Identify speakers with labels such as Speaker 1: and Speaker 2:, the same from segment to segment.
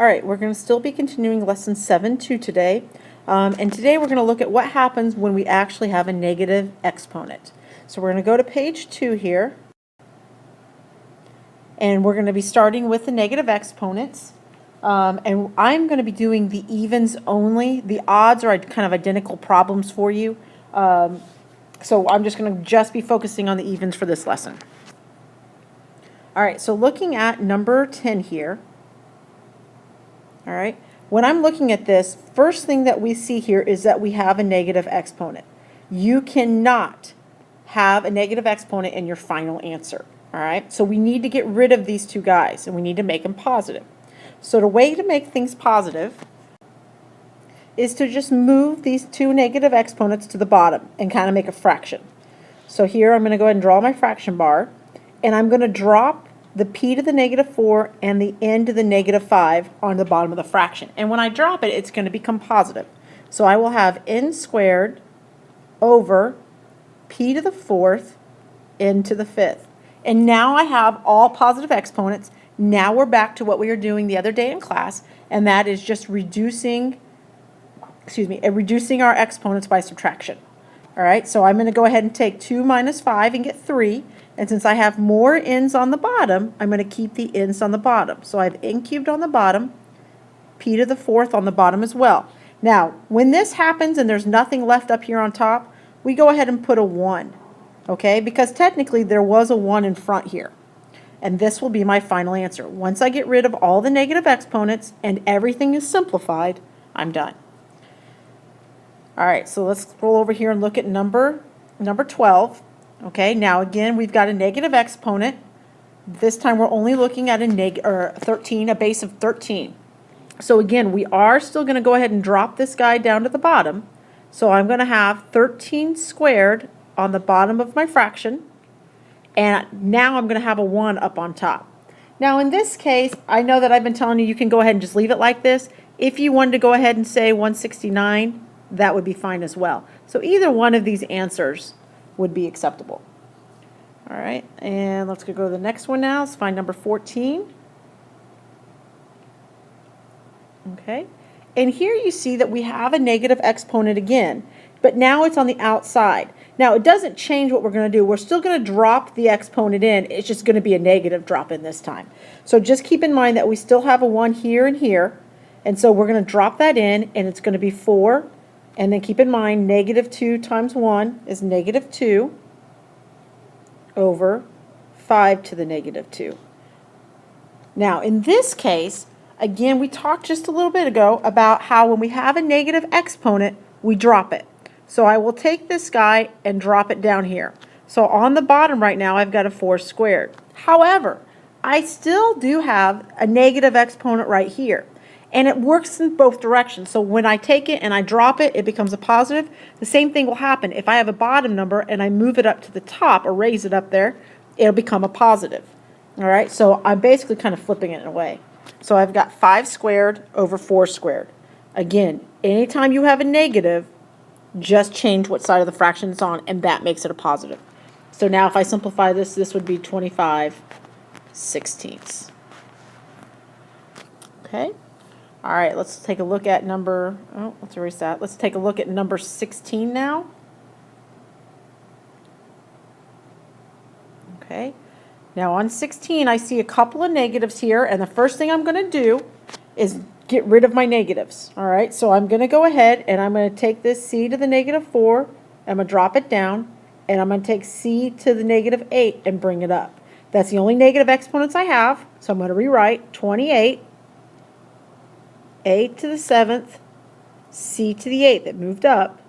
Speaker 1: All right, we're going to still be continuing lesson 7-2 today. And today we're going to look at what happens when we actually have a negative exponent. So we're going to go to page 2 here. And we're going to be starting with the negative exponents. And I'm going to be doing the evens only. The odds are kind of identical problems for you. So I'm just going to be focusing on the evens for this lesson. All right, so looking at number 10 here. All right, when I'm looking at this, first thing that we see here is that we have a negative exponent. You cannot have a negative exponent in your final answer. All right, so we need to get rid of these two guys and we need to make them positive. So the way to make things positive is to just move these two negative exponents to the bottom and kind of make a fraction. So here I'm going to go ahead and draw my fraction bar, and I'm going to drop the p to the negative 4 and the n to the negative 5 on the bottom of the fraction. And when I drop it, it's going to become positive. So I will have n squared over p to the 4th, n to the 5th. And now I have all positive exponents. Now we're back to what we were doing the other day in class, and that is just reducing our exponents by subtraction. All right, so I'm going to go ahead and take 2 minus 5 and get 3. And since I have more n's on the bottom, I'm going to keep the n's on the bottom. So I have n cubed on the bottom, p to the 4th on the bottom as well. Now, when this happens and there's nothing left up here on top, we go ahead and put a 1, okay? Because technically there was a 1 in front here. And this will be my final answer. Once I get rid of all the negative exponents and everything is simplified, I'm done. All right, so let's scroll over here and look at number 12. Okay, now again, we've got a negative exponent. This time we're only looking at a 13, a base of 13. So again, we are still going to go ahead and drop this guy down to the bottom. So I'm going to have 13 squared on the bottom of my fraction. And now I'm going to have a 1 up on top. Now in this case, I know that I've been telling you you can go ahead and just leave it like this. If you wanted to go ahead and say 169, that would be fine as well. So either one of these answers would be acceptable. All right, and let's go to the next one now. Let's find number 14. Okay, and here you see that we have a negative exponent again, but now it's on the outside. Now it doesn't change what we're going to do. We're still going to drop the exponent in. It's just going to be a negative drop in this time. So just keep in mind that we still have a 1 here and here, and so we're going to drop that in, and it's going to be 4. And then keep in mind, negative 2 times 1 is negative 2 over 5 to the negative 2. Now, in this case, again, we talked just a little bit ago about how when we have a negative exponent, we drop it. So I will take this guy and drop it down here. So on the bottom right now, I've got a 4 squared. However, I still do have a negative exponent right here. And it works in both directions. So when I take it and I drop it, it becomes a positive. The same thing will happen. If I have a bottom number and I move it up to the top or raise it up there, it'll become a positive. All right, so I'm basically kind of flipping it in a way. So I've got 5 squared over 4 squared./Again, anytime you have a negative, just change what side of the fraction it's on, and that makes it a positive. So now if I simplify this, this would be 25/16. Okay. All right, let's take a look at let's erase that. Let's take a look at number 16 now. Okay, now on 16, I see a couple of negatives here, and the first thing I'm going to do is get rid of my negatives. All right, so I'm going to go ahead and I'm going to take this c to the negative 4, I'm going to drop it down, and I'm going to take c to the negative 8 and bring it up. That's the only negative exponents I have, so I'm going to rewrite 28 a to the 7th, c to the 8th that moved up,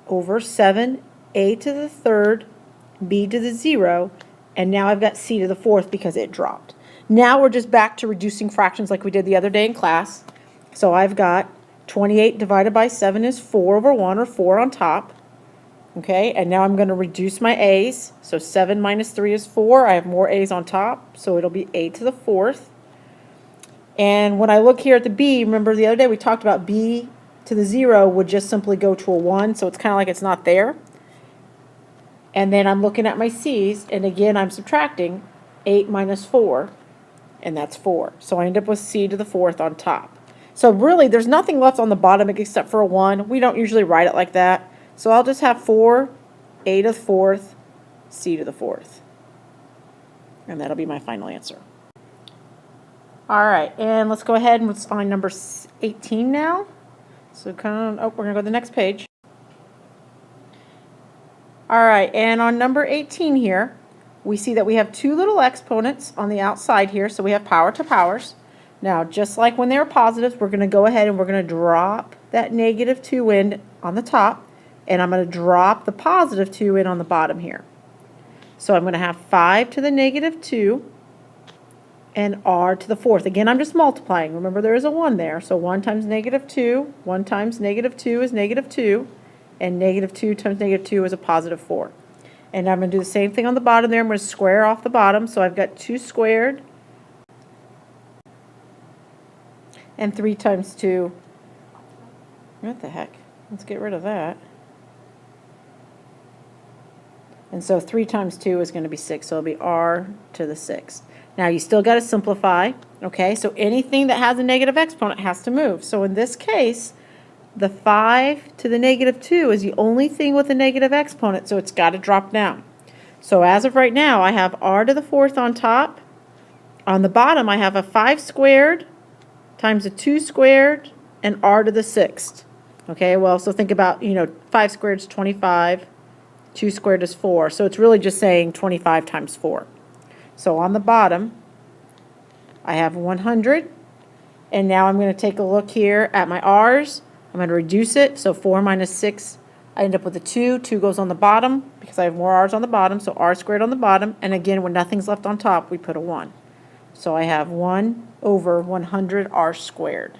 Speaker 1: over 7, a to the 3rd, b to the 0, and now I've got c to the 4th because it dropped. Now we're just back to reducing fractions like we did the other day in class. So I've got 28 divided by 7 is 4 over 1, or 4 on top. Okay, and now I'm going to reduce my a's. So 7 minus 3 is 4. I have more a's on top, so it'll be a to the 4th. And when I look here at the b, remember the other day we talked about b to the 0 would just simply go to a 1, so it's kind of like it's not there. And then I'm looking at my c's, and again I'm subtracting 8 minus 4. and that's 4. So I end up with c to the 4th on top. So really, there's nothing left on the bottom except for a 1. We don't usually write it like that. So I'll just have 4, a to the 4th, c to the 4th. And that'll be my final answer. All right, and let's go ahead and let's find number 18 now. So we're going to go to the next page. All right, and on number 18 here, we see that we have two little exponents on the outside here, so we have power to powers. Now, just like when they were positives, we're going to go ahead and we're going to drop that -2 in on the top, and I'm going to drop the +2 in on the bottom here. So I'm going to have 5 to the -2 and r to the 4th. Again, I'm just multiplying. Remember, there is a 1 there, so 1 times -2, 1 times -2 is -2, and -2 times -2 is a +4. And I'm going to do the same thing on the bottom there. I'm going to square off the bottom. So I've got 2 squared and 3 times 2. What the heck? Let's get rid of that. And so 3 times 2 is going to be 6. So it'll be r to the 6th. Now you still got to simplify. Okay, so anything that has a negative exponent has to move. So in this case, the 5 to the -2 is the only thing with a negative exponent, so it's got to drop down. So as of right now, I have r to the 4th on top. On the bottom, I have a 5 squared times a 2 squared and r to the 6th. Okay, well, so think about, 5 squared is 25, 2 squared is 4. So it's really just saying 25 times 4. So on the bottom, I have 100. And now I'm going to take a look here at my r's. I'm going to reduce it, so 4 minus 6, I end up with a 2. 2 goes on the bottom because I have more r's on the bottom, so r squared on the bottom. And again, when nothing's left on top, we put a 1. So I have 1 over 100 r squared.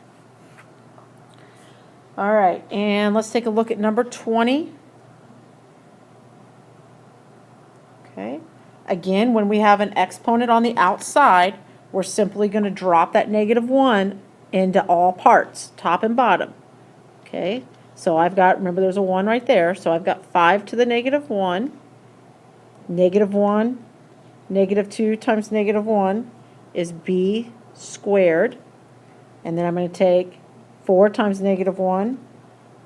Speaker 1: All right, and let's take a look at number 20. Okay. Again, when we have an exponent on the outside, we're simply going to drop that -1 into all parts, top and bottom. Okay, so I've got, remember there's a 1 right there, so I've got 5 to the -1, -1, -2 times -1 is b squared, and then I'm going to take 4 times -1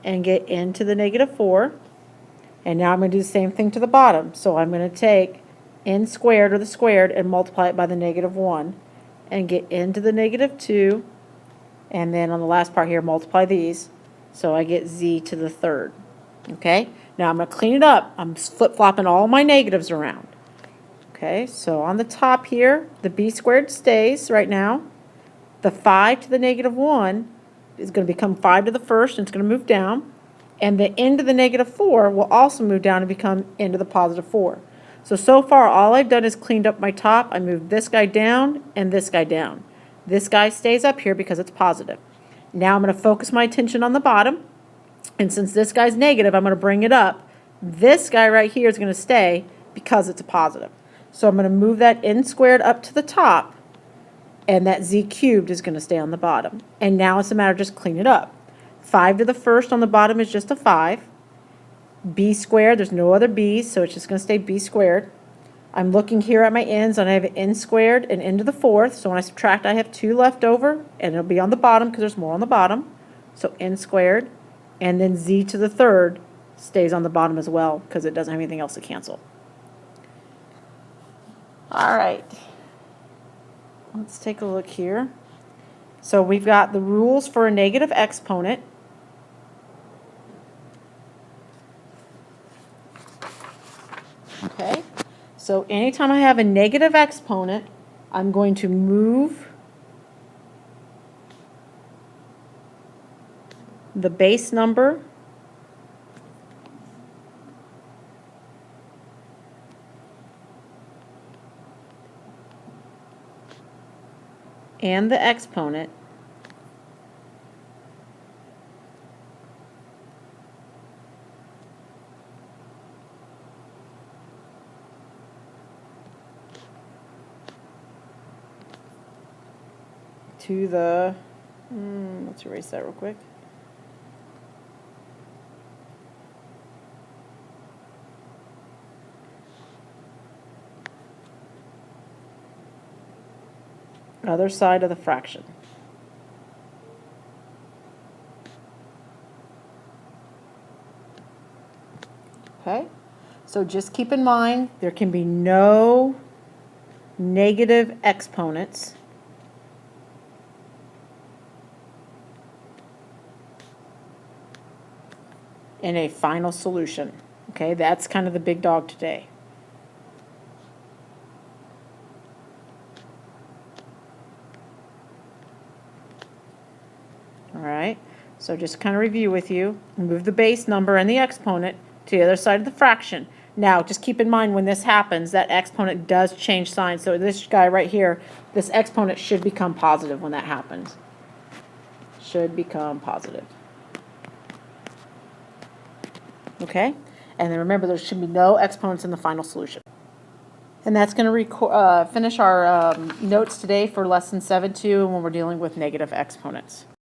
Speaker 1: and get into the -4, and now I'm going to do the same thing to the bottom. So I'm going to take n squared, or the squared, and multiply it by the -1, and get into the -2, and then on the last part here, multiply these. So I get z to the 3rd. Okay, now I'm going to clean it up. I'm flip-flopping all my negatives around. Okay, so on the top here, the b squared stays right now. The 5 to the -1 is going to become 5 to the 1st, and it's going to move down. And the n to the -4 will also move down and become n to the +4. So far, all I've done is cleaned up my top. I moved this guy down and this guy down. This guy stays up here because it's positive. Now I'm going to focus my attention on the bottom, and since this guy's negative, I'm going to bring it up. This guy right here is going to stay because it's a positive. So I'm going to move that n squared up to the top, and that z cubed is going to stay on the bottom. And now it's a matter of just clean it up. 5 to the 1st on the bottom is just a 5. B squared, there's no other b's, so it's just going to stay b squared. I'm looking here at my n's, and I have an n squared and n to the 4th. So when I subtract, I have 2 left over, and it'll be on the bottom because there's more on the bottom. So n squared, and then z to the 3rd stays on the bottom as well because it doesn't have anything else to cancel. All right, let's take a look here. So we've got the rules for a negative exponent. Okay, so anytime I have a negative exponent, I'm going to move the base number and the exponent to the, let's erase that real quick. Other side of the fraction. Okay, so just keep in mind there can be no negative exponents in a final solution. Okay, that's kind of the big dog today. All right, so just kind of review with you. Move the base number and the exponent to the other side of the fraction. Now, just keep in mind when this happens, that exponent does change sign. So this guy right here, this exponent should become positive when that happens. Should become positive. Okay? And then remember, there should be no exponents in the final solution. And that's going to finish our notes today for lesson 7-2 when we're dealing with negative exponents.